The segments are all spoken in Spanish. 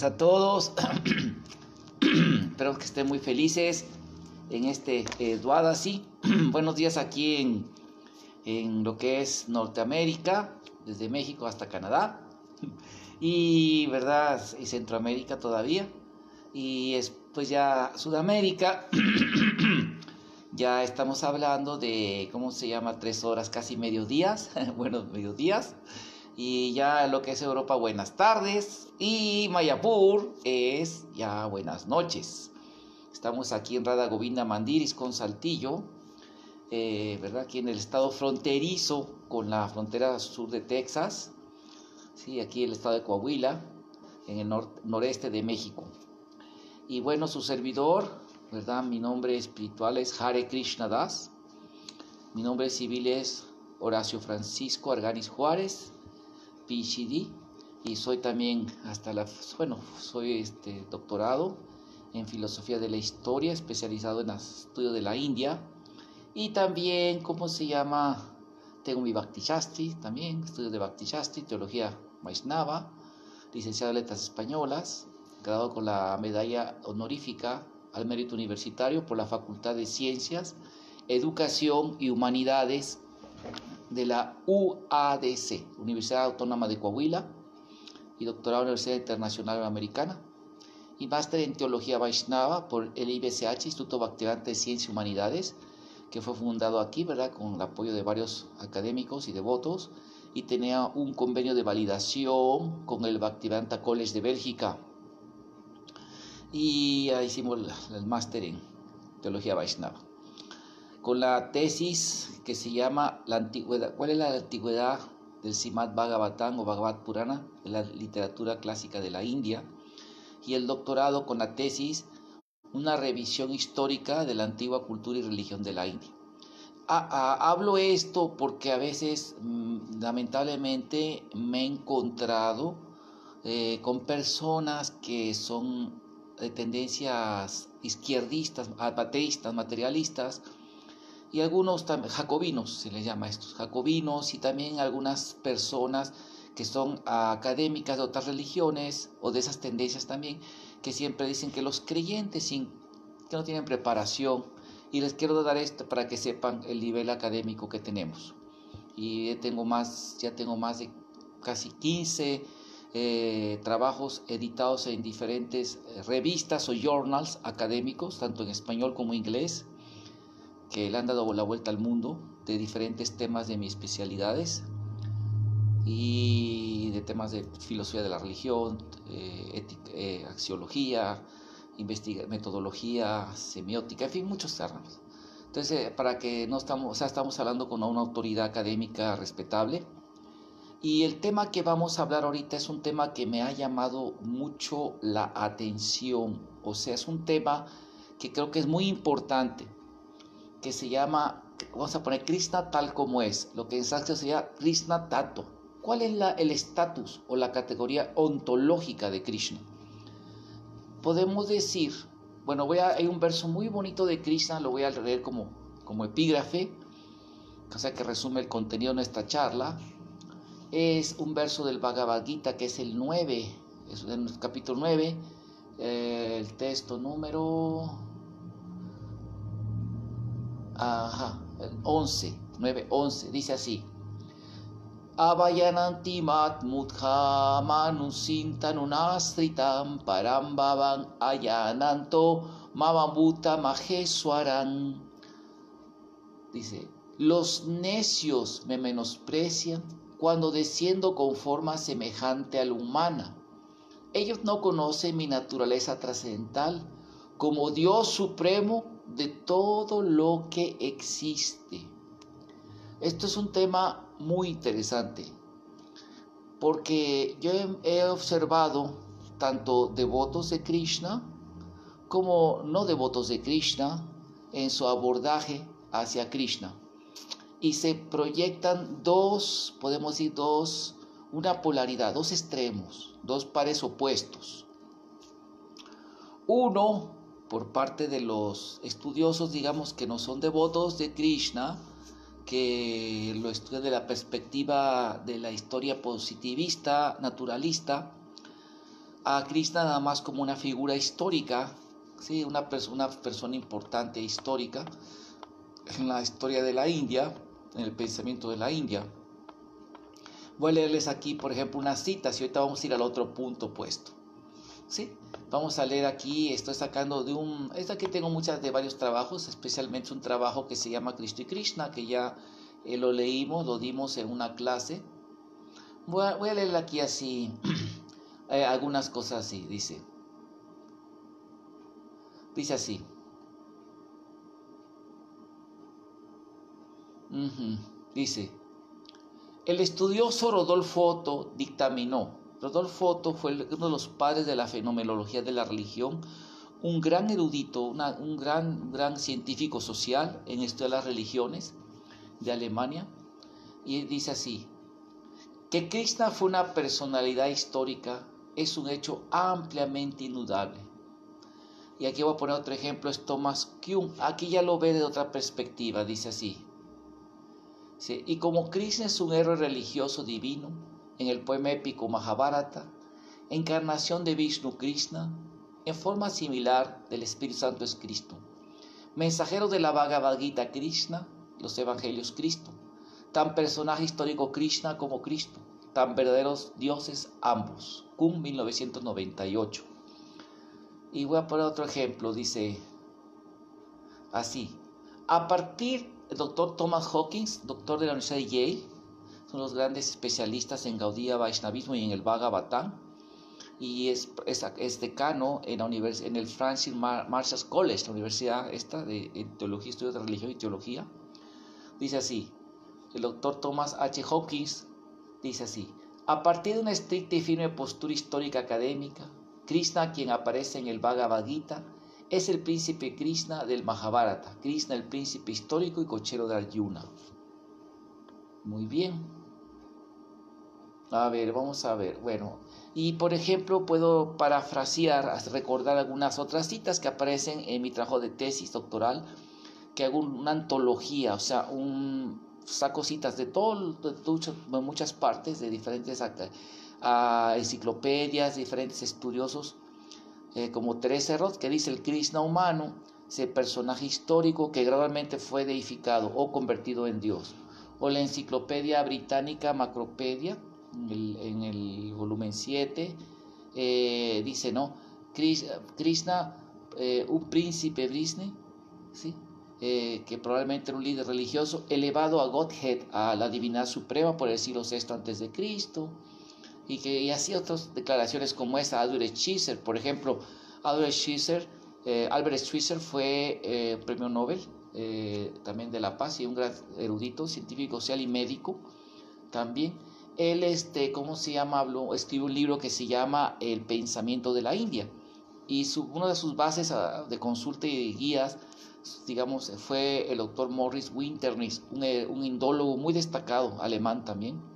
A todos, espero que estén muy felices en este Dwadasi. Buenos días aquí en lo que es Norteamérica, desde México hasta Canadá y verdad y Centroamérica todavía, y pues ya Sudamérica. Ya estamos hablando de, ¿cómo se llama? 3 horas, casi mediodías, buenos mediodías. Y ya lo que es Europa, buenas tardes. Y Mayapur es ya buenas noches. Estamos aquí en Radha Govinda Mandiris con Saltillo, ¿verdad? Aquí en el estado fronterizo con la frontera sur de Texas. Sí, aquí el estado de Coahuila, en el noreste de México. Y bueno, su servidor, ¿verdad? Mi nombre espiritual es Hare Krishna Das. Mi nombre civil es Horacio Francisco Arganis Juárez, PhD, y soy también soy doctorado en filosofía de la historia, especializado en estudio de la India, y también, ¿cómo se llama? Tengo mi Bhakti Shastri, también estudio de Bhakti Shastri, teología Vaishnava, licenciado en letras españolas, graduado con la medalla honorífica al mérito universitario por la Facultad de Ciencias, Educación y Humanidades de la UADC, Universidad Autónoma de Coahuila, y doctorado en la Universidad Internacional Americana, y máster en Teología Vaishnava por el IBCH, Instituto Bhaktivedanta de Ciencias y Humanidades, que fue fundado aquí, ¿verdad?, con el apoyo de varios académicos y devotos, y tenía un convenio de validación con el Bhaktivedanta College de Bélgica, y ahí hicimos el máster en Teología Vaishnava, con la tesis que se llama la antigüedad. ¿Cuál es la antigüedad del Srimad Bhagavatam o Bhagavad Purana, de la literatura clásica de la India? Y el doctorado con la tesis una revisión histórica de la antigua cultura y religión de la India. Hablo esto porque a veces, lamentablemente, me he encontrado con personas que son de tendencias izquierdistas, ateístas, materialistas, y algunos jacobinos, se les llama a estos, jacobinos, y también algunas personas que son académicas de otras religiones o de esas tendencias también, que siempre dicen que los creyentes que no tienen preparación, y les quiero dar esto para que sepan el nivel académico que tenemos. Y ya tengo más de casi 15 trabajos editados en diferentes revistas o journals académicos, tanto en español como en inglés, que le han dado la vuelta al mundo, de diferentes temas de mis especialidades y de temas de filosofía de la religión, axiología, metodología, semiótica, en fin, muchos temas. Entonces, para que no estamos hablando con una autoridad académica respetable. Y el tema que vamos a hablar ahorita es un tema que me ha llamado mucho la atención. O sea, es un tema que creo que es muy importante, que se llama, vamos a poner Krishna tal como es, lo que en sánscrito sería Krishna Tato. ¿Cuál es el estatus o la categoría ontológica de Krishna? Podemos decir, bueno, hay un verso muy bonito de Krishna, lo voy a leer como epígrafe, o sea que resume el contenido de nuestra charla. Es un verso del Bhagavad Gita, que es el 9, es en el capítulo 9, el texto número 11, 9:11, dice así: Avayananti mat mudha manusintanunasritam parambavan ayananto mamamuta majeswaran. Dice: los necios me menosprecian cuando desciendo con forma semejante a la humana. Ellos no conocen mi naturaleza trascendental como Dios supremo de todo lo que existe. Esto es un tema muy interesante, porque yo he observado tanto devotos de Krishna como no devotos de Krishna en su abordaje hacia Krishna, y se proyectan una polaridad, dos extremos, dos pares opuestos. Uno, por parte de los estudiosos, digamos, que no son devotos de Krishna, que lo estudian de la perspectiva de la historia positivista, naturalista, a Krishna nada más como una figura histórica, ¿sí? Una persona importante histórica en la historia de la India, en el pensamiento de la India. Voy a leerles aquí, por ejemplo, unas citas y ahorita vamos a ir al otro punto opuesto. ¿Sí? Vamos a leer aquí, estoy sacando esta aquí tengo de varios trabajos, especialmente un trabajo que se llama Cristo y Krishna, que ya lo leímos, lo dimos en una clase. Voy a leer aquí así, algunas cosas así, dice así. Dice, el estudioso Rodolfo Otto dictaminó. Rodolfo Otto fue uno de los padres de la fenomenología de la religión, un gran erudito, un gran científico social en esto de las religiones de Alemania. Y dice así, que Krishna fue una personalidad histórica es un hecho ampliamente indudable. Y aquí voy a poner otro ejemplo, es Thomas Kuhn. Aquí ya lo ve de otra perspectiva, dice así. ¿Sí? Y como Krishna es un héroe religioso divino, en el poema épico Mahabharata, encarnación de Vishnu Krishna, en forma similar del Espíritu Santo es Cristo. Mensajero de la Bhagavad Gita Krishna, los Evangelios Cristo. Tan personaje histórico Krishna como Cristo, tan verdaderos dioses ambos. Kuhn, 1998. Y voy a poner otro ejemplo, dice así. A partir del doctor Thomas Hawkins, doctor de la Universidad de Yale, son los grandes especialistas en Gaudiya Vaishnavismo y en el Bhagavatam, y es decano en el Francis Marshall College, la universidad esta de teología, estudios de religión y teología. Dice así, el doctor Thomas H. Hawkins dice así, a partir de una estricta y firme postura histórica académica, Krishna, quien aparece en el Bhagavad Gita, es el príncipe Krishna del Mahabharata, Krishna el príncipe histórico y cochero de Arjuna. Muy bien. A ver, vamos a ver. Bueno, y por ejemplo puedo parafrasear, recordar algunas otras citas que aparecen en mi trabajo de tesis doctoral, que hago una antología, o sea, saco citas de muchas partes, de diferentes enciclopedias, diferentes estudiosos, como Teresa Roth, que dice el Krishna humano, ese personaje histórico que gradualmente fue deificado o convertido en Dios. O la enciclopedia británica Macropedia, en el volumen 7, dice, ¿no? Krishna, un príncipe Vishnu, ¿sí? Que probablemente era un líder religioso, elevado a Godhead, a la divinidad suprema por el siglo VI a.C., y así otras declaraciones como esta. Albert Schweitzer, por ejemplo, Albert Schweitzer fue premio Nobel también de la paz y un gran erudito, científico, social y médico también. Él, ¿cómo se llama? Escribió un libro que se llama El pensamiento de la India, y una de sus bases de consulta y guías, digamos, fue el doctor Morris Winternis, un indólogo muy destacado, alemán también.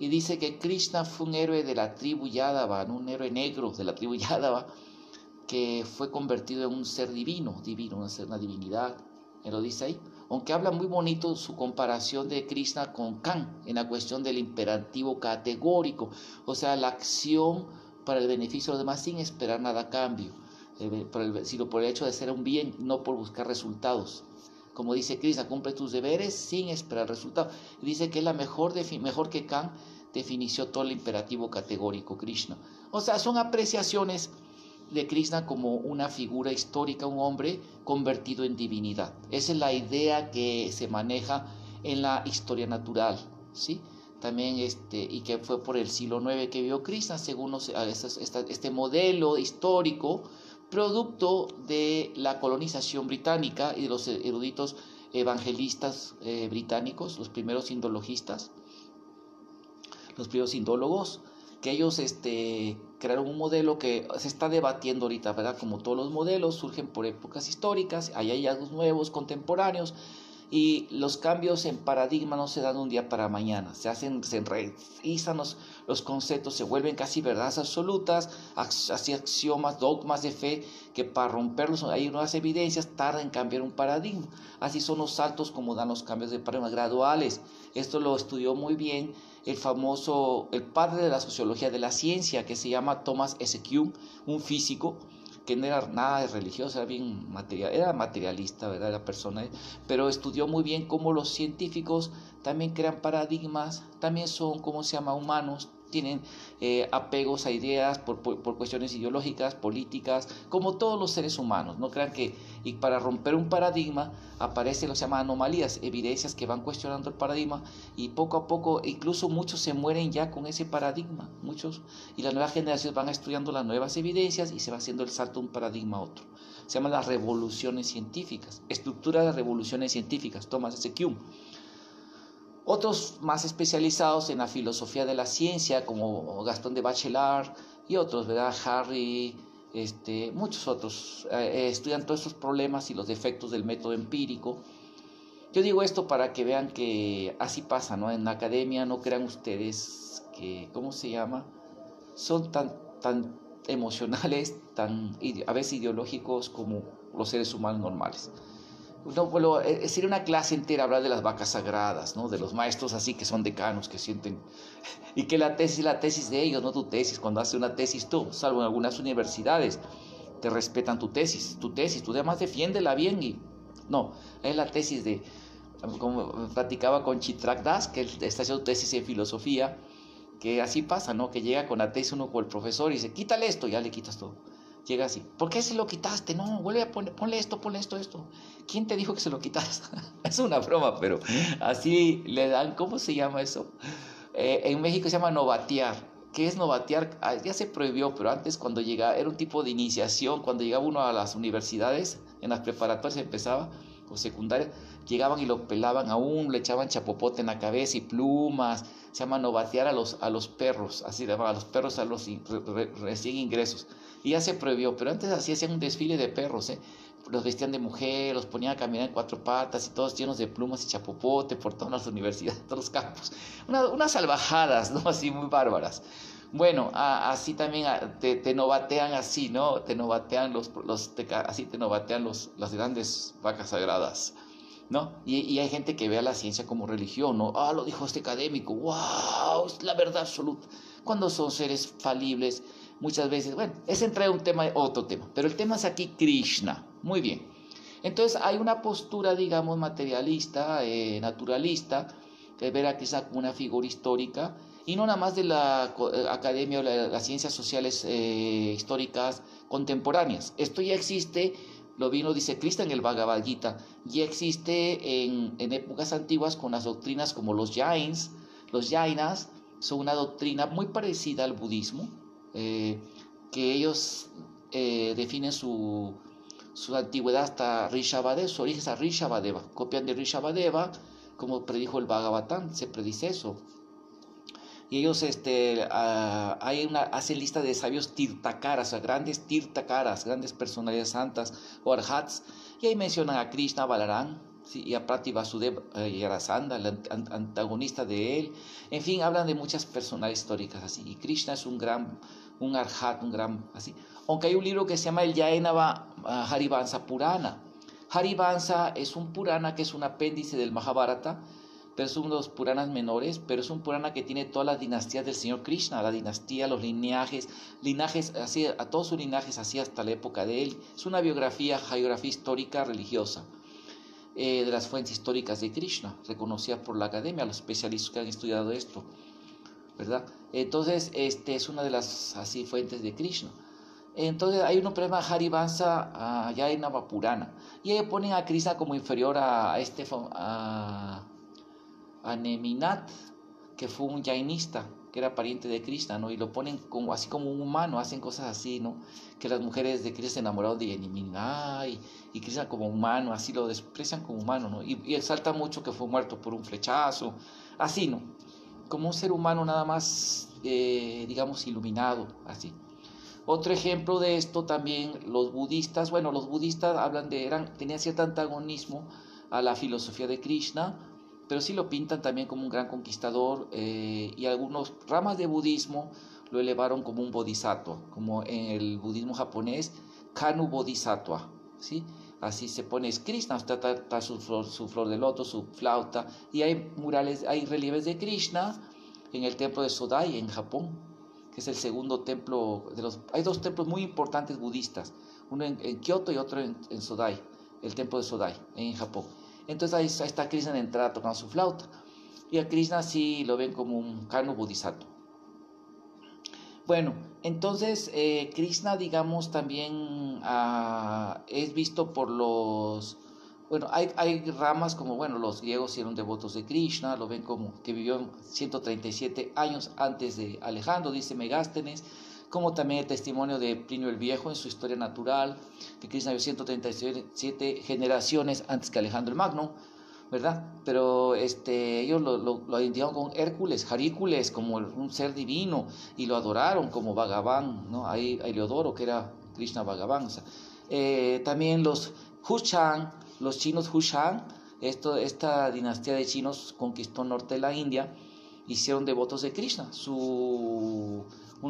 Y dice que Krishna fue un héroe de la tribu Yadava, ¿no? Un héroe negro de la tribu Yadava, que fue convertido en un ser divino, una divinidad. Él lo dice ahí. Aunque habla muy bonito su comparación de Krishna con Kant en la cuestión del imperativo categórico, o sea, la acción para el beneficio de los demás sin esperar nada a cambio, sino por el hecho de hacer un bien, no por buscar resultados. Como dice Krishna, cumple tus deberes sin esperar resultados. Dice que es la mejor que Kant definió todo el imperativo categórico, Krishna. O sea, son apreciaciones de Krishna como una figura histórica, un hombre convertido en divinidad. Esa es la idea que se maneja en la historia natural, ¿sí? También y que fue por el siglo IX que vio Krishna, según este modelo histórico, producto de la colonización británica y de los eruditos evangelistas británicos, los primeros indologistas, los primeros indólogos, que ellos crearon un modelo que se está debatiendo ahorita, ¿verdad? Como todos los modelos surgen por épocas históricas, hay hallazgos nuevos, contemporáneos, y los cambios en paradigma no se dan de un día para mañana, se enraizan los conceptos, se vuelven casi verdades absolutas, así axiomas, dogmas de fe, que para romperlos hay nuevas evidencias, tarda en cambiar un paradigma. Así son los saltos como dan los cambios de paradigma graduales. Esto lo estudió muy bien el padre de la sociología de la ciencia, que se llama Thomas S. Kuhn, un físico que no era nada de religioso, era bien era materialista, ¿verdad? Era persona, pero estudió muy bien cómo los científicos también crean paradigmas, también son, ¿cómo se llama?, humanos, tienen apegos a ideas por cuestiones ideológicas, políticas, como todos los seres humanos. No crean que y para romper un paradigma aparecen lo que se llama anomalías, evidencias que van cuestionando el paradigma, y poco a poco incluso muchos se mueren ya con ese paradigma, muchos, y las nuevas generaciones van estudiando las nuevas evidencias y se va haciendo el salto de un paradigma a otro. Se llaman las revoluciones científicas, estructura de revoluciones científicas, Thomas S. Kuhn. Otros más especializados en la filosofía de la ciencia, como Gastón de Bachelard y otros, ¿verdad? Harry, muchos otros, estudian todos estos problemas y los defectos del método empírico. Yo digo esto para que vean que así pasa, ¿no? En la academia no crean ustedes que, ¿cómo se llama?, son tan emocionales, a veces ideológicos como los seres humanos normales. No, bueno, sería una clase entera hablar de las vacas sagradas, ¿no? De los maestros así que son decanos, que sienten... Y que la tesis de ellos, no tu tesis. Cuando haces una tesis tú, salvo en algunas universidades, te respetan tu tesis. Tú además defiéndela bien y... No, es la tesis de... Como platicaba con Chitrak Das, que él está haciendo tesis en filosofía, que así pasa, ¿no? Que llega con la tesis uno con el profesor y dice, quítale esto, ya le quitas todo. Llega así, ¿por qué se lo quitaste? No, vuelve a ponle esto. ¿Quién te dijo que se lo quitas? Es una broma, pero así le dan, ¿cómo se llama eso? En México se llama novatear. ¿Qué es novatear? Ya se prohibió, pero antes cuando llegaba, era un tipo de iniciación, cuando llegaba uno a las universidades, en las preparatorias empezaba, o secundaria, llegaban y lo pelaban aún, le echaban chapopote en la cabeza y plumas. Se llama novatear a los perros, así le llamaban, a los perros, a los recién ingresos. Y ya se prohibió, pero antes así hacían un desfile de perros, los vestían de mujer, los ponían a caminar en 4 patas y todos llenos de plumas y chapopote por todas las universidades, todos los campos. Unas salvajadas, ¿no? Así muy bárbaras. Bueno, así también te novatean así, ¿no? Te novatean así te novatean las grandes vacas sagradas, ¿no? Y hay gente que ve a la ciencia como religión, ¿no? Lo dijo este académico, wow, es la verdad absoluta. Cuando son seres falibles, muchas veces, bueno, es entrar en otro tema, pero el tema es aquí Krishna. Muy bien. Entonces hay una postura, digamos, materialista, naturalista, que ver a Krishna como una figura histórica, y no nada más de la academia o las ciencias sociales históricas contemporáneas. Esto ya existe, lo dice Krishna en el Bhagavad Gita, ya existe en épocas antiguas con las doctrinas como los Jainas. Los Jainas son una doctrina muy parecida al budismo, que ellos definen su antigüedad hasta Rishabhadeva, su origen es a Rishabhadeva, copian de Rishabhadeva, como predijo el Bhagavatam, se predice eso. Y ellos hacen lista de sabios tirtakaras, o sea, grandes tirtakaras, grandes personalidades santas o arhats, y ahí mencionan a Krishna, Balaram, ¿sí? Y a Prati Vasudeva y Yarasandha, el antagonista de él. En fin, hablan de muchas personalidades históricas así, y Krishna es un arhat, un gran así. Aunque hay un libro que se llama el Jaina Harivansa Purana. Harivansa es un Purana que es un apéndice del Mahabharata, pero es uno de los Puranas menores, pero es un Purana que tiene todas las dinastías del Señor Krishna, la dinastía, los linajes así, a todos sus linajes así hasta la época de él. Es una geografía histórica religiosa de las fuentes históricas de Krishna, reconocida por la academia, los especialistas que han estudiado esto, ¿verdad? Entonces, es una de las así fuentes de Krishna. Entonces hay un problema Harivansa Jaina Purana, y ahí ponen a Krishna como inferior a Neminat, que fue un jainista, que era pariente de Krishna, ¿no? Y lo ponen así como un humano, hacen cosas así, ¿no? Que las mujeres de Krishna se enamoraron de Neminat, y Krishna como humano, así lo desprecian como humano, ¿no? Y exalta mucho que fue muerto por un flechazo, así, ¿no? Como un ser humano nada más, digamos, iluminado, así. Otro ejemplo de esto también, los budistas tenían cierto antagonismo a la filosofía de Krishna, pero sí lo pintan también como un gran conquistador, y algunos ramas de budismo lo elevaron como un bodhisattva, como en el budismo japonés, Kanu Bodhisattva, ¿sí? Así se pone, es Krishna, está su flor de loto, su flauta, y hay relieves de Krishna, en el templo de Sodai, en Japón, que es el segundo templo Hay dos templos muy importantes budistas, uno en Kioto y otro en Sodai, el templo de Sodai, en Japón. Entonces ahí está Krishna en entrada tocando su flauta. Y a Krishna sí lo ven como un Kano bodhisattva. Bueno, entonces Krishna, digamos, también es visto por los... Bueno, hay ramas como, bueno, los griegos eran devotos de Krishna, lo ven como que vivió 137 años antes de Alejandro, dice Megástenes, como también el testimonio de Plinio el Viejo en su Historia Natural, que Krishna vivió 137 generaciones antes que Alejandro el Magno, ¿verdad? Pero ellos lo identificaron con Hércules como un ser divino, y lo adoraron como Bhagavan, ¿no? Ahí Heliodoro, que era Krishna Bhagavan. O sea, también los chinos Hushan, esta dinastía de chinos conquistó el norte de la India, hicieron devotos de Krishna.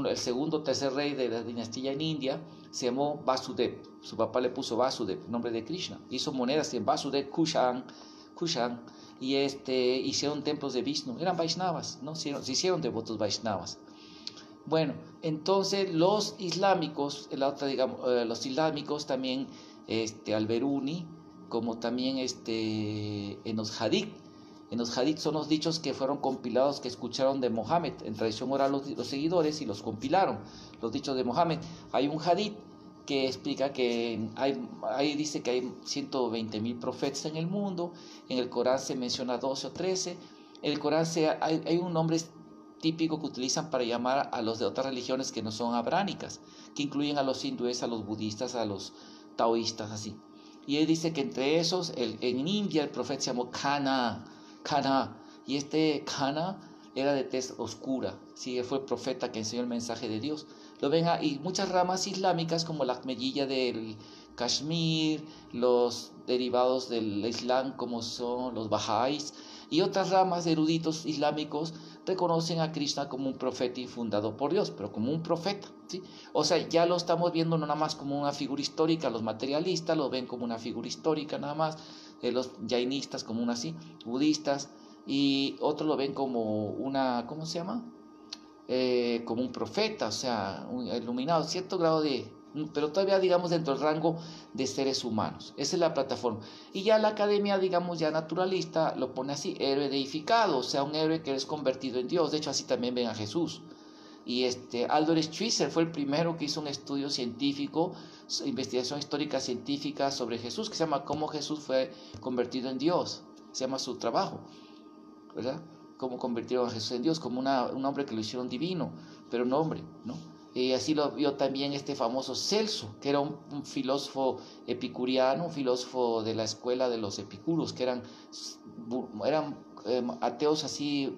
El segundo o tercer rey de la dinastía en India se llamó Vasudev. Su papá le puso Vasudev, nombre de Krishna. Hizo monedas en Vasudev Kushan, y hicieron templos de Vishnu. Eran Vaishnavas, ¿no? Se hicieron devotos Vaishnavas. Bueno, entonces los islámicos, los islámicos también, al-Biruni, como también en los hadith. En los hadith son los dichos que fueron compilados, que escucharon de Mohammed. En tradición oral los seguidores, y los compilaron, los dichos de Mohammed. Hay un hadith que explica que ahí dice que hay 120,000 profetas en el mundo. En el Corán se menciona 12 o 13. En el Corán hay un nombre típico que utilizan para llamar a los de otras religiones que no son abránicas, que incluyen a los hindúes, a los budistas, a los taoístas, así. Y él dice que entre esos, en India el profeta se llamó Kana, y Kana era de tez oscura, ¿sí? Él fue el profeta que enseñó el mensaje de Dios. Lo ven y muchas ramas islámicas, como la Ahmadiyya del Kashmir, los derivados del Islam como son los Bahá'ís, y otras ramas de eruditos islámicos reconocen a Krishna como un profeta y fundado por Dios, pero como un profeta, ¿sí? O sea, ya lo estamos viendo no nada más como una figura histórica. Los materialistas lo ven como una figura histórica nada más, los jainistas como una así, budistas, y otros lo ven como una, ¿cómo se llama? Como un profeta, o sea, un iluminado, cierto grado pero todavía, digamos, dentro del rango de seres humanos. Esa es la plataforma. Y ya la academia, digamos, ya naturalista, lo pone así: héroe deificado, o sea, un héroe que es convertido en Dios. De hecho, así también ven a Jesús. Y Aldous Schweitzer fue el primero que hizo un estudio científico, investigación histórica científica sobre Jesús, que se llama Cómo Jesús fue convertido en Dios. Se llama su trabajo, ¿verdad? Cómo convirtieron a Jesús en Dios, como un hombre que lo hicieron divino, pero un hombre, ¿no? Y así lo vio también este famoso Celso, que era un filósofo epicuriano, un filósofo de la escuela de los epicuros, que eran ateos así,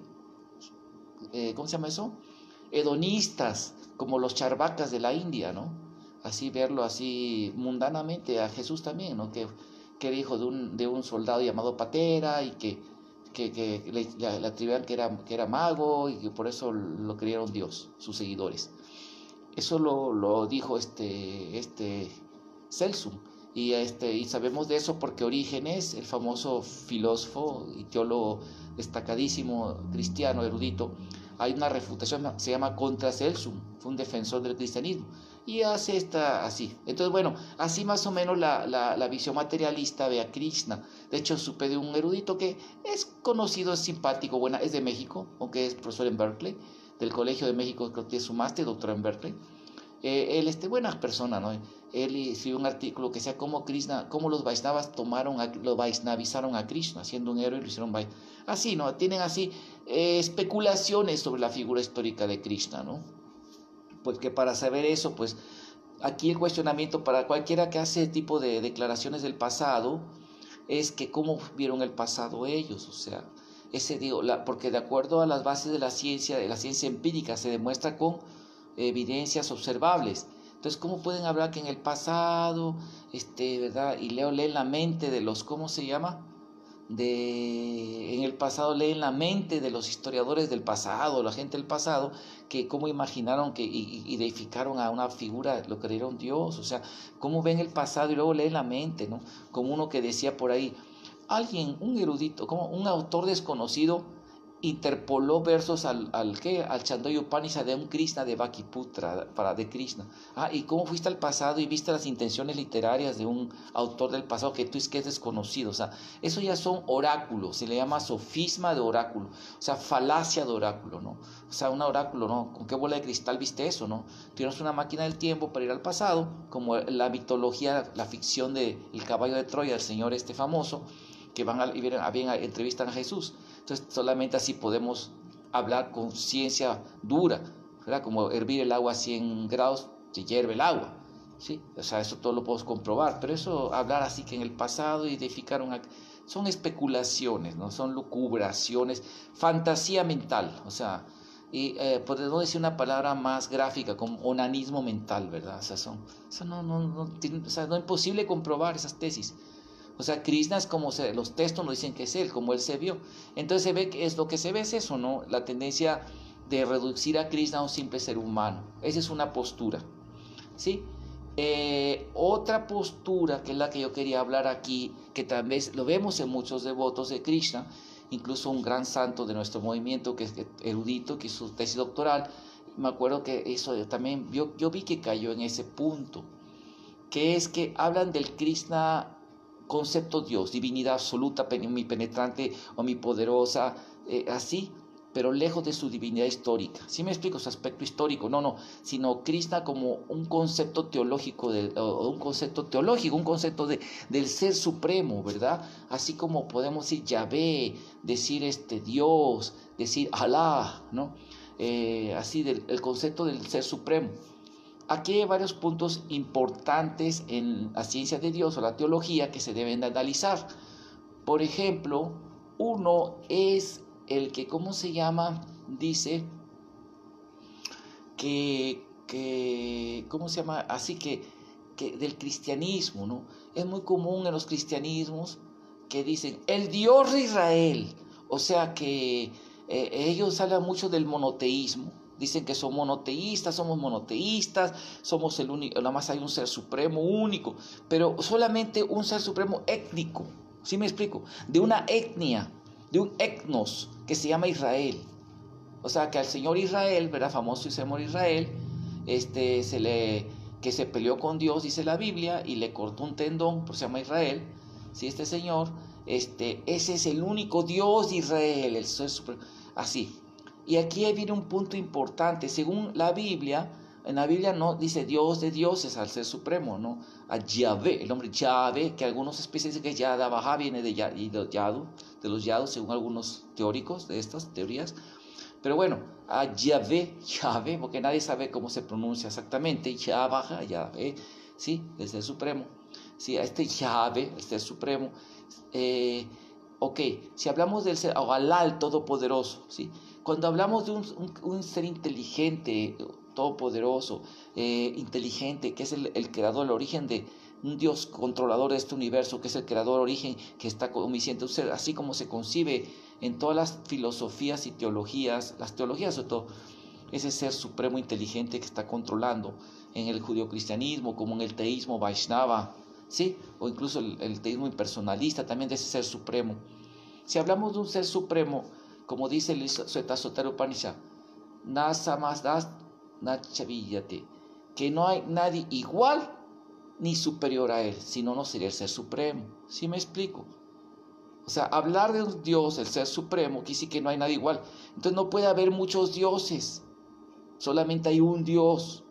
¿cómo se llama eso? Hedonistas, como los charvakas de la India, ¿no? Así verlo así mundanamente. A Jesús también, ¿no? Que era hijo de un soldado llamado Patera, y que le atribuían que era mago, y que por eso lo creyeron Dios, sus seguidores. Eso lo dijo Celso. Y sabemos de eso porque Orígenes, el famoso filósofo y teólogo destacadísimo, cristiano, erudito, hay una refutación, se llama Contra Celso, fue un defensor del cristianismo, y hace así. Entonces, bueno, así más o menos la visión materialista ve a Krishna. De hecho, supe de un erudito que es conocido, es simpático, es de México, aunque es profesor en Berkeley, del Colegio de México, creo que tiene su máster, doctorado en Berkeley. Él buena persona, ¿no? Él escribió un artículo que decía cómo los Vaishnavas lo Vaishnavizaron a Krishna, siendo un héroe, y lo hicieron así, ¿no? Tienen así especulaciones sobre la figura histórica de Krishna, ¿no? Porque para saber eso, pues aquí el cuestionamiento para cualquiera que hace tipo de declaraciones del pasado es que cómo vieron el pasado ellos, o sea, porque de acuerdo a las bases de la ciencia empírica, se demuestra con evidencias observables. Entonces, ¿cómo pueden hablar que en el pasado, ¿verdad? Y leen la mente de los, ¿cómo se llama? En el pasado leen la mente de los historiadores del pasado, la gente del pasado, que cómo imaginaron y deificaron a una figura, lo creyeron Dios. O sea, cómo ven el pasado y luego leen la mente, ¿no? Como uno que decía por ahí, un erudito, como un autor desconocido, interpoló versos al Chandogya Upanishad de un Krishna de Bhakiputra, de Krishna. ¿Y cómo fuiste al pasado y viste las intenciones literarias de un autor del pasado que tú es que es desconocido? O sea, eso ya son oráculos, se le llama sofisma de oráculo, o sea, falacia de oráculo, ¿no? O sea, un oráculo, ¿no? ¿Con qué bola de cristal viste eso, no? Tienes una máquina del tiempo para ir al pasado, como la mitología, la ficción de El caballo de Troya, el señor famoso, que entrevistan a Jesús. Entonces solamente así podemos hablar con ciencia dura, ¿verdad? Como hervir el agua a 100 grados, se hierve el agua, ¿sí? O sea, eso todo lo podemos comprobar, pero eso, hablar así que en el pasado identificar son especulaciones, ¿no? Son lucubraciones, fantasía mental, o sea, y por no decir una palabra más gráfica, como onanismo mental, ¿verdad? O sea, no es imposible comprobar esas tesis. O sea, Krishna es como los textos nos dicen que es él, como él se vio. Entonces se ve que es lo que se ve es eso, ¿no? La tendencia de reducir a Krishna a un simple ser humano. Esa es una postura, ¿sí? Otra postura, que es la que yo quería hablar aquí, que tal vez lo vemos en muchos devotos de Krishna, incluso un gran santo de nuestro movimiento, que es erudito, que hizo su tesis doctoral, me acuerdo que eso también, yo vi que cayó en ese punto, que es que hablan del Krishna concepto Dios, divinidad absoluta, omnipenetrante, omnipoderosa, así, pero lejos de su divinidad histórica. ¿Sí me explico? Su aspecto histórico, sino Krishna como un concepto teológico, un concepto del ser supremo, ¿verdad? Así como podemos decir Yahvé, decir Dios, decir Alá, ¿no? Así el concepto del ser supremo. Aquí hay varios puntos importantes en la ciencia de Dios o la teología que se deben de analizar. Por ejemplo, uno es el que, ¿cómo se llama? Dice ¿cómo se llama? Así que del cristianismo, ¿no? Es muy común en los cristianismos que dicen el Dios de Israel. O sea que ellos hablan mucho del monoteísmo. Dicen que somos monoteístas, somos el único, nada más hay un ser supremo único, pero solamente un ser supremo étnico, ¿sí me explico? De una etnia, de un etnos que se llama Israel. O sea que al señor Israel, ¿verdad? Famoso señor Israel, que se peleó con Dios, dice la Biblia, y le cortó un tendón, por se llama Israel, ¿sí? Este señor, ese es el único Dios de Israel, el ser supremo, así. Y aquí viene un punto importante. Según la Biblia, en la Biblia no dice Dios de dioses al ser supremo, ¿no? A Yahvé, el nombre Yahvé, que algunos especies dicen que Yadavaha viene de los Yadu, según algunos teóricos de estas teorías. Pero bueno, a Yahvé, porque nadie sabe cómo se pronuncia exactamente, Yahvé, ¿sí? El ser supremo. Sí, a Yahvé, el ser supremo. Ok, si hablamos del ser, Alá, el todopoderoso, ¿sí? Cuando hablamos de un ser inteligente, todopoderoso, inteligente, que es el creador, el origen de un Dios controlador de este universo, que es el creador, origen, que está omnisciente, un ser, así como se concibe en todas las filosofías y teologías, las teologías sobre todo, ese ser supremo inteligente que está controlando en el judeocristianismo, como en el teísmo Vaishnava, ¿sí? O incluso el teísmo impersonalista, también de ese ser supremo. Si hablamos de un ser supremo, como dice el Shvetasvatara Upanishad, que no hay nadie igual ni superior a él, si no, no sería el ser supremo. ¿Sí me explico? O sea, hablar de un Dios, el ser supremo, quiere decir que no hay nadie igual. Entonces no puede haber muchos dioses, solamente hay un Dios.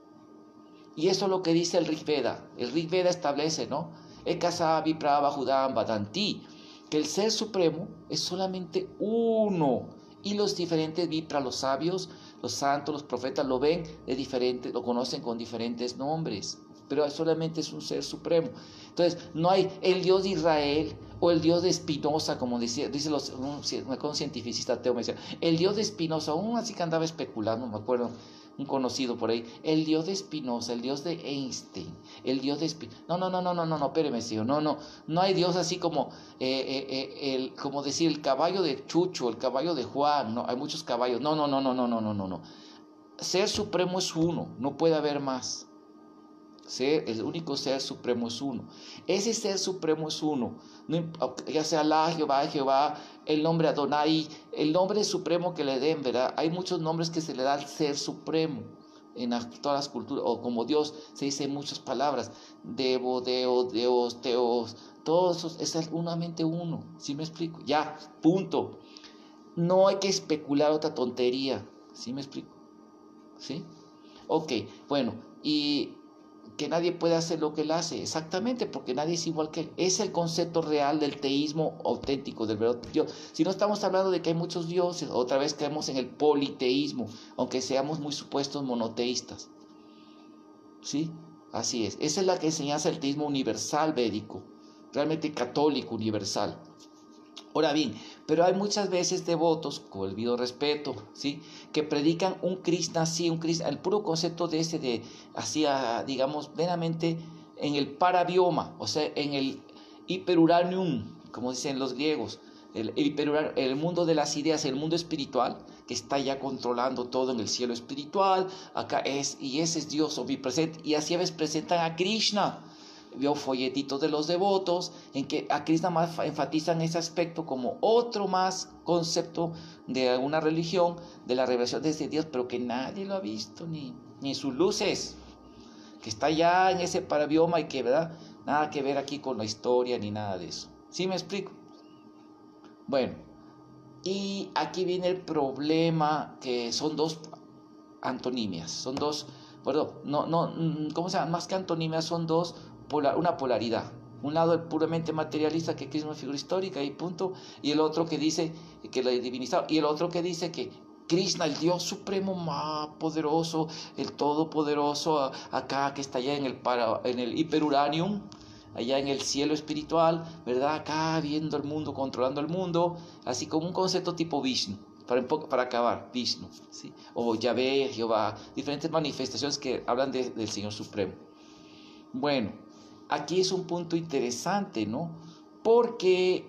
Y eso es lo que dice el Rig Veda. El Rig Veda establece, ¿no? Ekasa Viprava Judam Vadanti, que el ser supremo es solamente uno, y los diferentes Vipra, los sabios, los santos, los profetas lo ven de diferentes, lo conocen con diferentes nombres, pero solamente es un ser supremo. Entonces no hay el Dios de Israel o el Dios de Spinoza, como dice un cientificista ateo, me decía, el Dios de Spinoza, aún así que andaba especulando, me acuerdo, un conocido por ahí, el Dios de Spinoza, el Dios de Einstein, el Dios de no, espéreme, señor, no hay Dios así como, como decir, el caballo de Chucho, el caballo de Juan, no, hay muchos caballos, no, ser supremo es uno, no puede haber más, el único ser supremo es uno. Ese ser supremo es uno. Ya sea Alá, Jehová, el nombre Adonai, el nombre supremo que le den, ¿verdad? Hay muchos nombres que se le da al ser supremo. En todas las culturas, o como Dios, se dice muchas palabras. Debo, Dios, Teos. Todo eso es unamente uno. ¿Sí me explico? Ya, punto. No hay que especular otra tontería. ¿Sí me explico? ¿Sí? Ok, bueno, y que nadie puede hacer lo que él hace, exactamente, porque nadie es igual que él. Es el concepto real del teísmo auténtico, del verdadero Dios. Si no estamos hablando de que hay muchos dioses, otra vez caemos en el politeísmo, aunque seamos muy supuestos monoteístas. ¿Sí? Así es. Esa es la que enseñanza el teísmo universal védico, realmente católico universal. Ahora bien, pero hay muchas veces devotos, con el debido respeto, ¿sí?, que predican un Krishna así, el puro concepto de ese de, así, digamos, meramente en el parabioma, o sea, en el hiperuranium, como dicen los griegos, el mundo de las ideas, el mundo espiritual, que está ya controlando todo en el cielo espiritual, acá es, y ese es Dios omnipresente, y así a veces presentan a Krishna. Vio folletitos de los devotos en que a Krishna más enfatizan ese aspecto como otro más concepto de una religión, de la revelación de ese Dios, pero que nadie lo ha visto, ni sus luces, que está ya en ese parabioma y que, ¿verdad?, nada que ver aquí con la historia ni nada de eso. ¿Sí me explico? Bueno, y aquí viene el problema, que son dos antonimias, son dos, perdón, ¿cómo se llama? Más que antonimias, son dos, una polaridad. Un lado el puramente materialista, que Krishna es una figura histórica y punto, y el otro que dice que lo divinizado, y el otro que dice que Krishna, el Dios supremo más poderoso, el todopoderoso, acá que está allá en el hiperuranium, allá en el cielo espiritual, ¿verdad? Acá viendo el mundo, controlando el mundo, así como un concepto tipo Vishnu. Para acabar, Vishnu, ¿sí?, o Yahvé, Jehová, diferentes manifestaciones que hablan del Señor Supremo. Bueno, aquí es un punto interesante, ¿no? Porque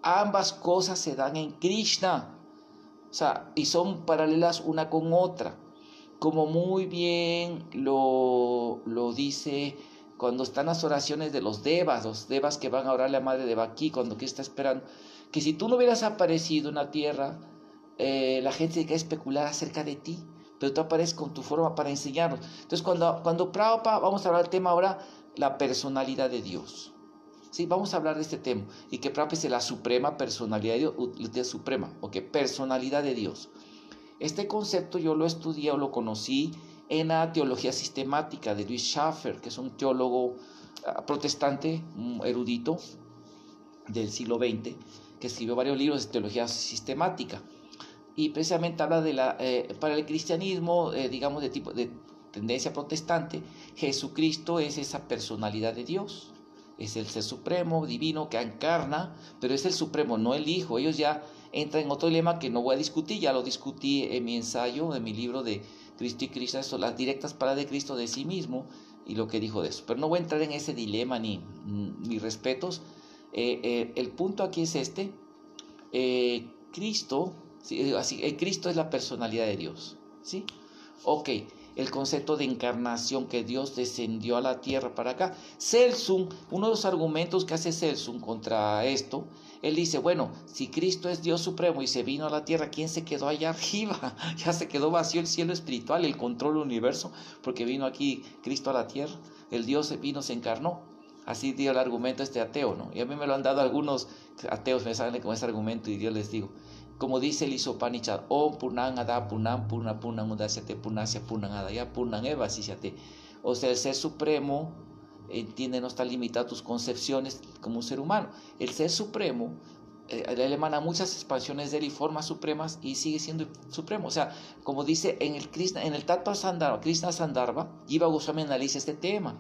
ambas cosas se dan en Krishna, o sea, y son paralelas una con otra, como muy bien lo dice cuando están las oraciones de los devas que van a orarle a Madre Devaki, cuando Krishna está esperando, que si tú no hubieras aparecido en la tierra, la gente se queda a especular acerca de ti, pero tú apareces con tu forma para enseñarnos. Entonces, cuando Prabhupada, vamos a hablar del tema ahora, la personalidad de Dios. Sí, vamos a hablar de este tema, y que Prabhupada es la suprema personalidad de Dios, suprema, personalidad de Dios. Este concepto yo lo estudié o lo conocí en la teología sistemática de Louis Schaffer, que es un teólogo protestante, un erudito del siglo XX, que escribió varios libros de teología sistemática, y precisamente habla de para el cristianismo, digamos, de tipo de tendencia protestante, Jesucristo es esa personalidad de Dios, es el ser supremo, divino, que encarna, pero es el supremo, no el Hijo. Ellos ya entran en otro dilema que no voy a discutir, ya lo discutí en mi ensayo, en mi libro de Cristo y Krishna, eso, las directas palabras de Cristo de sí mismo, y lo que dijo de eso. Pero no voy a entrar en ese dilema ni mis respetos. El punto aquí es Cristo, ¿sí? Cristo es la personalidad de Dios, ¿sí? Ok, el concepto de encarnación, que Dios descendió a la tierra para acá. Celsun, uno de los argumentos que hace Celsun contra esto, él dice, bueno, si Cristo es Dios supremo y se vino a la tierra, ¿quién se quedó allá arriba? Ya se quedó vacío el cielo espiritual, el control del universo, porque vino aquí Cristo a la tierra, el Dios vino, se encarnó. Así dio el argumento ateo, ¿no? Y a mí me lo han dado algunos ateos, me salen con ese argumento, y yo les digo, como dice el Isopanishad, Om Purnam Ada Purnam Purna Purnam Udasyate Purnasya Purnam Adaya Purnam Eva Sisyate. O sea, el ser supremo, entiende, no está limitado a tus concepciones como un ser humano. El ser supremo, él emana muchas expansiones de él y formas supremas, y sigue siendo supremo. O sea, como dice en el Tattva Sandarbha, Krishna Sandarbha, Jiva Goswami analiza este tema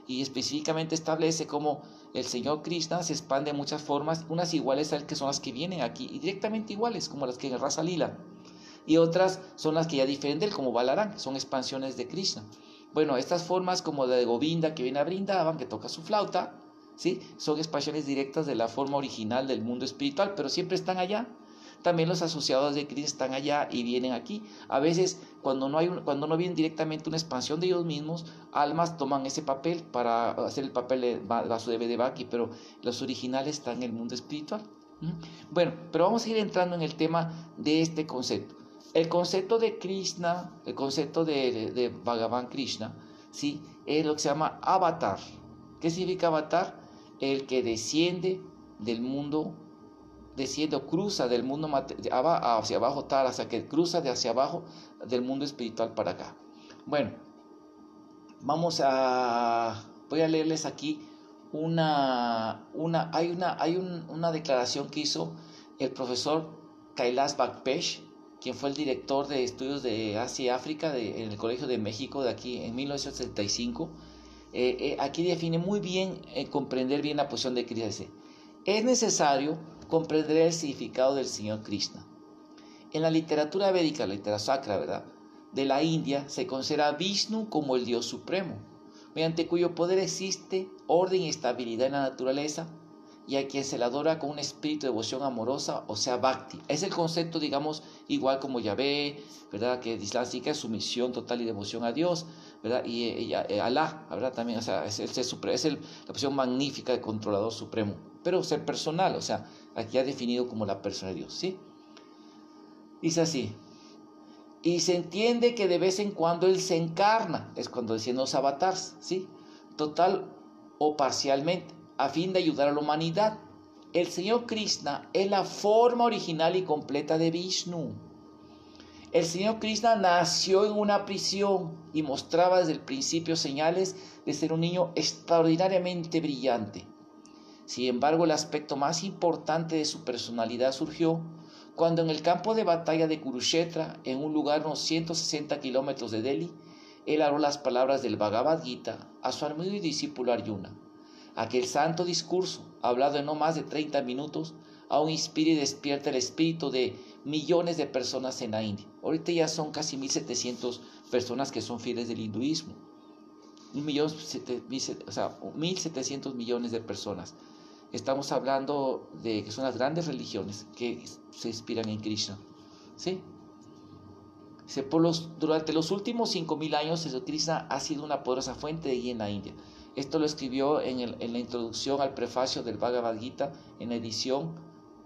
y específicamente establece cómo el Señor Krishna se expande en muchas formas, unas iguales a él, que son las que vienen aquí, y directamente iguales, como las que en Rasa Lila, y otras son las que ya difieren de él, como Balarán, son expansiones de Krishna. Bueno, estas formas, como la de Govinda, que viene a Brindavan, que toca su flauta, ¿sí?, son expansiones directas de la forma original del mundo espiritual, pero siempre están allá. también los asociados de Krishna están allá y vienen aquí. A veces, cuando no viene directamente una expansión de ellos mismos, almas toman ese papel para hacer el papel de Vasudeva Devaki, pero los originales están en el mundo espiritual. Bueno, pero vamos a ir entrando en el tema de este concepto. El concepto de Krishna, el concepto de Bhagavan Krishna, ¿sí? Es lo que se llama avatar. ¿Qué significa avatar? El que desciende del mundo, desciende o cruza del mundo hacia abajo, tal, hasta que cruza de hacia abajo del mundo espiritual para acá. Bueno, voy a leerles aquí una declaración que hizo el profesor Kailash Bhatt, quien fue el director de estudios de Asia y África en el Colegio de México de aquí en 1975. Aquí define muy bien, comprender bien la posición de Krishna. Dice: es necesario comprender el significado del Señor Krishna. En la literatura védica, la literatura sacra, ¿verdad?, de la India, se considera a Vishnu como el Dios supremo, mediante cuyo poder existe orden y estabilidad en la naturaleza, y a quien se le adora con un espíritu de devoción amorosa, o sea, bhakti. Es el concepto, digamos, igual como Yahvé, ¿verdad?, que el Islam sí que es sumisión total y devoción a Dios, ¿verdad?, y Alá, ¿verdad?, también, o sea, es la posición magnífica de controlador supremo, pero ser personal, o sea, aquí ha definido como la persona de Dios, ¿sí? Dice así: y se entiende que de vez en cuando Él se encarna, es cuando decían los avatars, ¿sí?, total o parcialmente, a fin de ayudar a la humanidad. El Señor Krishna es la forma original y completa de Vishnu. El Señor Krishna nació en una prisión y mostraba desde el principio señales de ser un niño extraordinariamente brillante. Sin embargo, el aspecto más importante de su personalidad surgió cuando en el campo de batalla de Kurukshetra, en un lugar a unos 160 kilómetros de Delhi, él habló las palabras del Bhagavad Gita a su amigo y discípulo Arjuna. Aquel santo discurso, hablado en no más de 30 minutos, aún inspira y despierta el espíritu de millones de personas en la India. Ahorita ya son casi 1.700 personas que son fieles del hinduismo. 1.700 millones de personas. Estamos hablando de que son las grandes religiones que se inspiran en Krishna, ¿sí? Durante los últimos 5.000 años, Krishna ha sido una poderosa fuente de guía en la India. Esto lo escribió en la introducción al prefacio del Bhagavad Gita, en la edición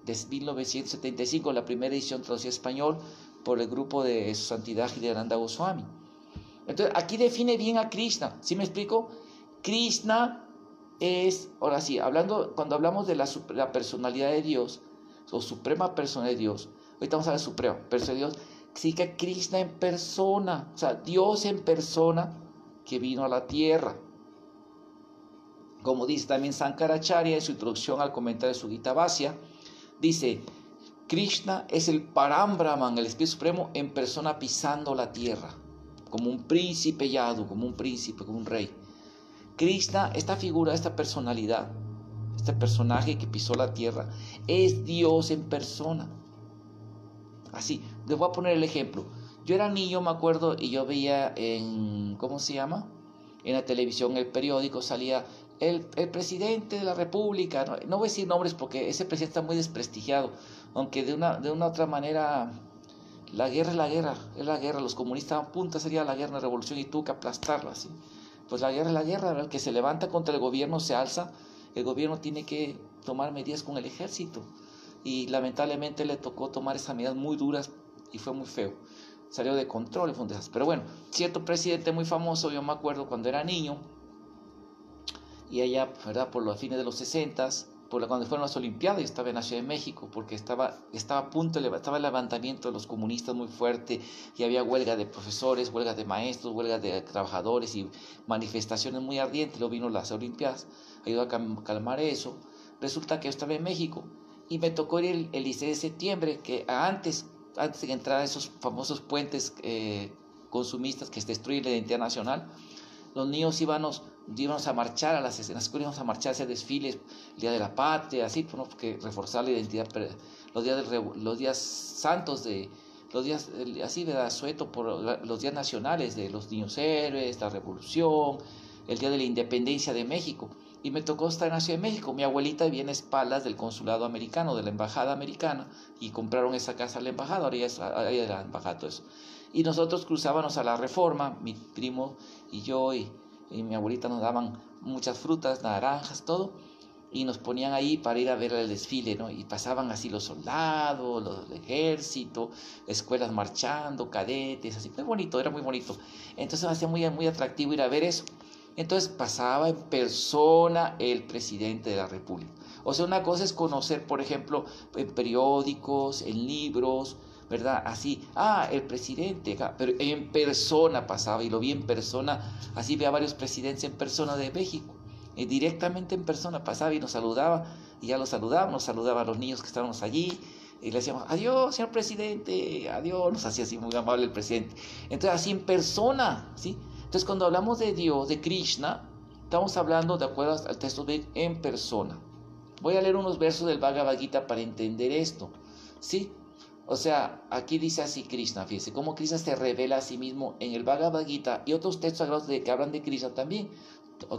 de 1975, la primera edición traducida a español por el grupo de Su Santidad Hridayananda Goswami. Entonces, aquí define bien a Krishna, ¿sí me explico? Krishna es, ahora sí, cuando hablamos de la personalidad de Dios, o suprema persona de Dios, ahorita vamos a ver suprema persona de Dios, significa Krishna en persona, o sea, Dios en persona que vino a la tierra. Como dice también Sankaracharya en su introducción al comentario de su Gita Vasya, dice: Krishna es el Parambrahman, el Espíritu Supremo en persona pisando la tierra, como un príncipe yadu, como un príncipe, como un rey. Krishna, esta figura, esta personalidad, este personaje que pisó la tierra, es Dios en persona. Así, les voy a poner el ejemplo. Yo era niño, me acuerdo, y yo veía ¿cómo se llama?, en la televisión, el periódico, salía el presidente de la República. No voy a decir nombres porque ese presidente está muy desprestigiado, aunque de una otra manera, la guerra es la guerra, los comunistas a punta sería la guerra, la revolución, y tuvo que aplastarla, ¿sí? Pues la guerra es la guerra, el que se levanta contra el gobierno se alza, el gobierno tiene que tomar medidas con el ejército, y lamentablemente le tocó tomar esas medidas muy duras y fue muy feo, salió de control, fue un desastre. Pero bueno, cierto presidente muy famoso, yo me acuerdo cuando era niño, y allá, ¿verdad?, por los fines de los 60s, cuando fueron las Olimpiadas, yo estaba en la Ciudad de México, porque estaba a punto, estaba el levantamiento de los comunistas muy fuerte, y había huelga de profesores, huelga de maestros, huelga de trabajadores, y manifestaciones muy ardientes. Luego vino las Olimpiadas, ayudó a calmar eso. Resulta que yo estaba en México, y me tocó ir el 16 de septiembre, que antes de que entraran esos famosos puentes consumistas que destruyen la identidad nacional, los niños íbamos a marchar en las escuelas, íbamos a marchar a hacer desfiles, el Día de la Patria, así, ¿no?, porque reforzar la identidad, los días santos, los días así, ¿verdad?, sueto por los días nacionales de los niños héroes, la revolución, el día de la independencia de México. Y me tocó estar en la Ciudad de México. Mi abuelita vivía en espaldas del consulado americano, de la embajada americana, y compraron esa casa a la embajada, ahora ya es de la embajada, todo eso. Y nosotros cruzábamos a la Reforma, mi primo y yo, y mi abuelita nos daban muchas frutas, naranjas, todo, y nos ponían ahí para ir a ver el desfile, ¿no? Y pasaban así los soldados, los del ejército, escuelas marchando, cadetes, así, muy bonito, era muy bonito. Entonces me hacía muy, muy atractivo ir a ver eso. Entonces pasaba en persona el presidente de la República. O sea, una cosa es conocer, por ejemplo, en periódicos, en libros, ¿verdad? Así, el presidente, pero en persona pasaba, y lo vi en persona, así vi a varios presidentes en persona de México, y directamente en persona pasaba y nos saludaba, y ya nos saludaba a los niños que estábamos allí, y le decíamos, adiós, señor presidente, adiós, nos hacía así muy amable el presidente. Entonces, así en persona, ¿sí? Entonces, cuando hablamos de Dios, de Krishna, estamos hablando de acuerdo al texto de en persona. Voy a leer unos versos del Bhagavad Gita para entender esto, ¿sí? O sea, aquí dice así Krishna, fíjese, cómo Krishna se revela a sí mismo en el Bhagavad Gita y otros textos sagrados que hablan de Krishna también,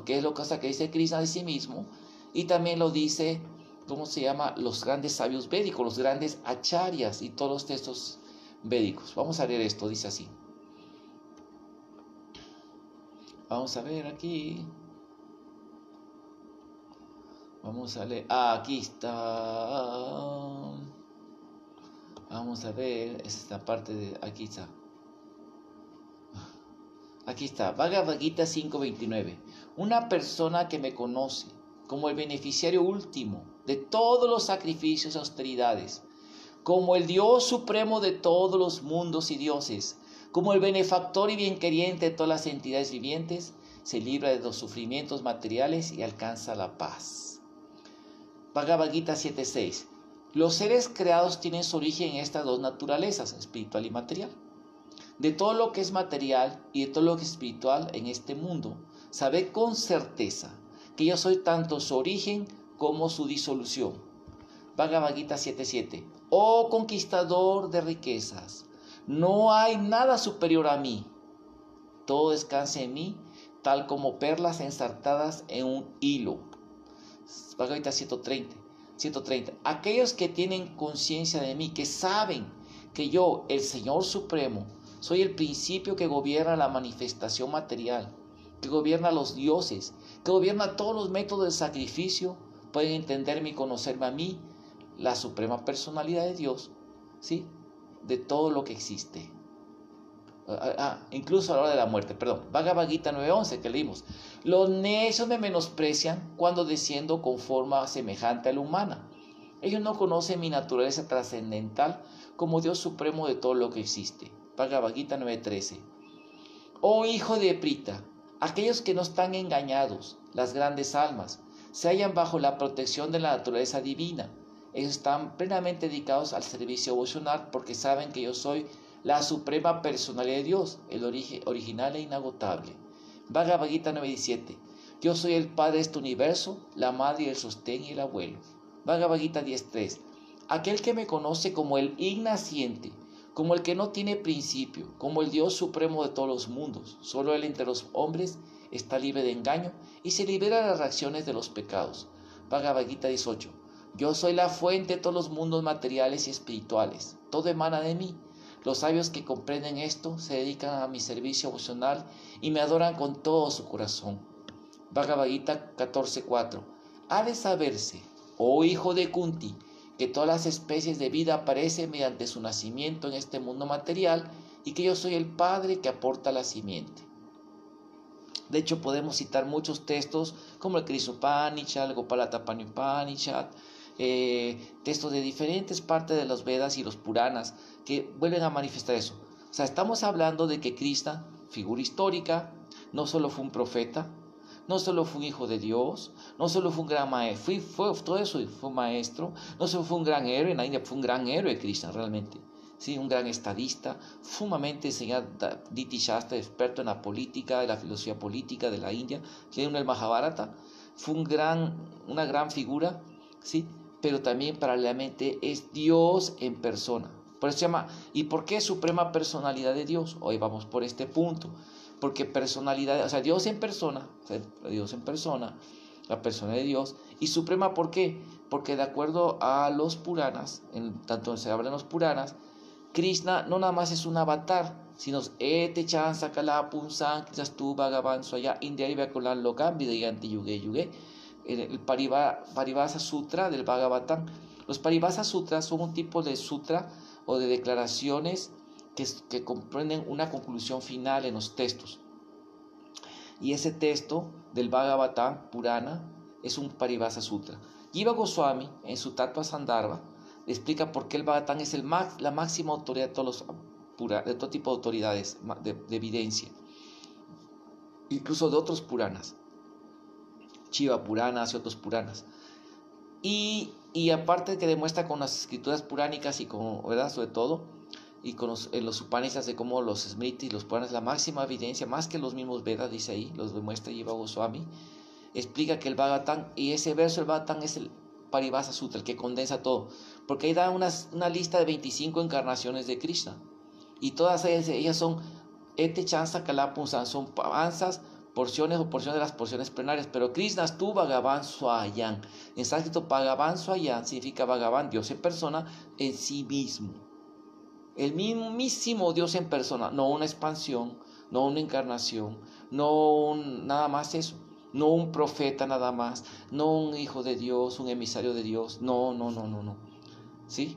que es lo que dice Krishna de sí mismo, y también lo dice, ¿cómo se llama? Los grandes sabios védicos, los grandes acharyas y todos los textos védicos. Vamos a leer esto, dice así. Vamos a ver aquí. Vamos a leer. Aquí está. Vamos a ver. Esta parte de. Aquí está. Aquí está. Bhagavad Gita 5.29. Una persona que me conoce como el beneficiario último de todos los sacrificios y austeridades, como el Dios supremo de todos los mundos y dioses, como el benefactor y bienqueriente de todas las entidades vivientes, se libra de los sufrimientos materiales y alcanza la paz. Bhagavad Gita 7.6. Los seres creados tienen su origen en estas dos naturalezas, espiritual y material. De todo lo que es material y de todo lo que es espiritual en este mundo, sabe con certeza que yo soy tanto su origen como su disolución. Bhagavad Gita 7.7. Oh conquistador de riquezas, no hay nada superior a mí. Todo descansa en mí, tal como perlas ensartadas en un hilo. Bhagavad Gita 130. Aquellos que tienen conciencia de mí, que saben que yo, el Señor Supremo, soy el principio que gobierna la manifestación material, que gobierna los dioses, que gobierna todos los métodos de sacrificio, pueden entenderme y conocerme a mí, la suprema personalidad de Dios, ¿sí? De todo lo que existe. Incluso a la hora de la muerte, perdón. Bhagavad Gita 9.11 que leímos. Los necios me menosprecian cuando desciendo con forma semejante a la humana. Ellos no conocen mi naturaleza trascendental como Dios supremo de todo lo que existe. Bhagavad Gita 9.13. Oh hijo de Prita, aquellos que no están engañados, las grandes almas, se hallan bajo la protección de la naturaleza divina. Ellos están plenamente dedicados al servicio devocional porque saben que yo soy la suprema personalidad de Dios, el original e inagotable. Bhagavad Gita 9.17. Yo soy el Padre de este universo, la Madre y el sostén y el abuelo. Bhagavad Gita 10.3. Aquel que me conoce como el ignaciente, como el que no tiene principio, como el Dios supremo de todos los mundos, solo Él entre los hombres está libre de engaño y se libera de las reacciones de los pecados. Bhagavad Gita 18. Yo soy la fuente de todos los mundos materiales y espirituales. Todo emana de mí. Los sabios que comprenden esto se dedican a mi servicio emocional y me adoran con todo su corazón. Bhagavad Gita 14.4. Ha de saberse, oh hijo de Kunti, que todas las especies de vida aparecen mediante su nacimiento en este mundo material y que yo soy el Padre que aporta la simiente. De hecho, podemos citar muchos textos como el Krishna Upanishad, el Gopalapani Upanishad, textos de diferentes partes de los Vedas y los Puranas que vuelven a manifestar eso. O sea, estamos hablando de que Krishna, figura histórica, no solo fue un profeta, no solo fue un hijo de Dios, no solo fue un gran maestro, fue todo eso, fue un maestro, no solo fue un gran héroe, en la India fue un gran héroe Krishna realmente, ¿sí? Un gran estadista, sumamente enseñado, Diti Shastra, experto en la política, en la filosofía política de la India, leyó el Mahabharata, fue una gran figura, ¿sí? Pero también paralelamente es Dios en persona. Por eso se llama, ¿y por qué suprema personalidad de Dios? Hoy vamos por este punto. porque personalidad, o sea, Dios en persona, la persona de Dios, y suprema, ¿por qué? Porque de acuerdo a los Puranas, tanto se habla en los Puranas, Krishna no nada más es un avatar, sino Ete Chansa Kala Punsan Kristastu Bhagavan Swaya India Kolan Lokam Vidayanti Yuge Yuge, el Paribhasa Sutra del Bhagavatam. Los Paribhasa Sutras son un tipo de sutra o de declaraciones que comprenden una conclusión final en los textos. Y ese texto del Bhagavatam Purana es un Paribhasa Sutra. Jiva Goswami, en su Tattva Sandarbha, explica por qué el Bhagavatam es la máxima autoridad de todo tipo de autoridades de evidencia, incluso de otros Puranas, Shiva Puranas y otros Puranas. Y aparte que demuestra con las escrituras puránicas y con, ¿verdad?, sobre todo, y con en los Upanishads, de cómo los Smritis, los Puranas, la máxima evidencia, más que los mismos Vedas, dice ahí, los demuestra Jiva Goswami, explica que el Bhagavatam, y ese verso del Bhagavatam es el Paribhasa Sutra, el que condensa todo, porque ahí da una lista de 25 encarnaciones de Krishna, y todas ellas son Ete Chansa Kala Punsan, son avanzas, porciones de las porciones plenarias, pero Krishna tu Bhagavan Swayam. En sánscrito Bhagavan Swayam significa Bhagavan, Dios en persona, en sí mismo. El mismísimo Dios en persona, no una expansión, no una encarnación, nada más eso, no un profeta nada más, no un hijo de Dios, un emisario de Dios, no. ¿Sí?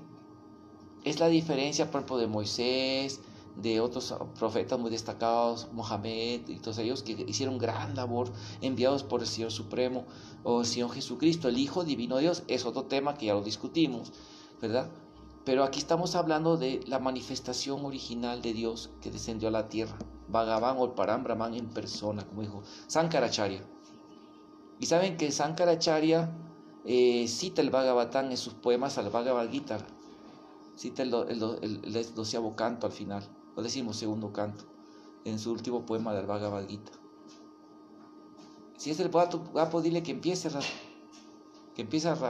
Es la diferencia, por ejemplo, de Moisés, de otros profetas muy destacados, Mohamed y todos ellos que hicieron gran labor, enviados por el Señor Supremo o el Señor Jesucristo, el Hijo Divino de Dios. Es otro tema que ya lo discutimos, ¿verdad? Pero aquí estamos hablando de la manifestación original de Dios que descendió a la tierra, Bhagavan o Param Brahman en persona, como dijo Sankaracharya. Y saben que Sankaracharya cita el Bhagavatam en sus poemas al Bhagavad Gita, cita el 12º canto al final, o 12º canto, en su último poema del Bhagavad Gita. Si es el guapo, dile que empiece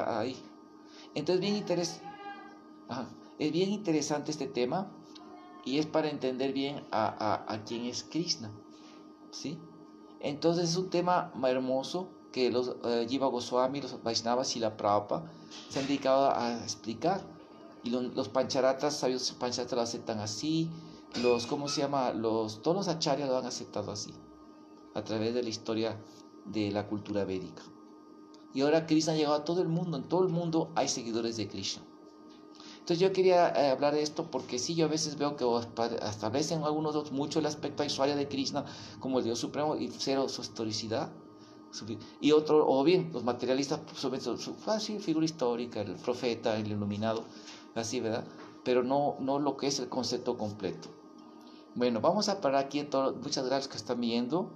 ahí. Entonces es bien interesante este tema, y es para entender bien a quién es Krishna, ¿sí? Entonces es un tema hermoso que los Jiva Goswami, los Vaishnavas y la Prabhupada se han dedicado a explicar. Y los pancharatas, sabios pancharatas lo aceptan así, todos los acharyas lo han aceptado así, a través de la historia de la cultura védica. Y ahora Krishna ha llegado a todo el mundo, en todo el mundo hay seguidores de Krishna. Entonces yo quería hablar de esto porque sí, yo a veces veo que establecen algunos mucho el aspecto Aishwarya de Krishna como el Dios Supremo y cero su historicidad. Y otro, o bien los materialistas suben su figura histórica, el profeta, el iluminado, así, ¿verdad? Pero no lo que es el concepto completo. Bueno, vamos a parar aquí. Muchas gracias que están viendo.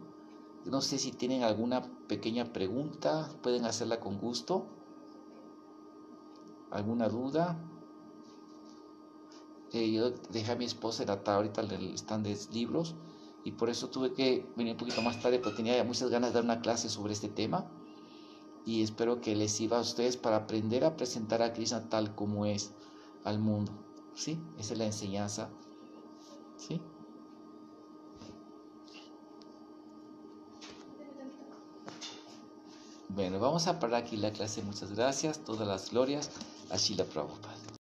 No sé si tienen alguna pequeña pregunta, pueden hacerla con gusto. ¿Alguna duda? Yo dejé a mi esposa ahorita en el stand de libros, y por eso tuve que venir un poquito más tarde, pero tenía muchas ganas de dar una clase sobre este tema, y espero que les sirva a ustedes para aprender a presentar a Krishna tal como es al mundo, ¿sí? Esa es la enseñanza, ¿sí? Bueno, vamos a parar aquí la clase. Muchas gracias, todas las glorias a Srila Prabhupada.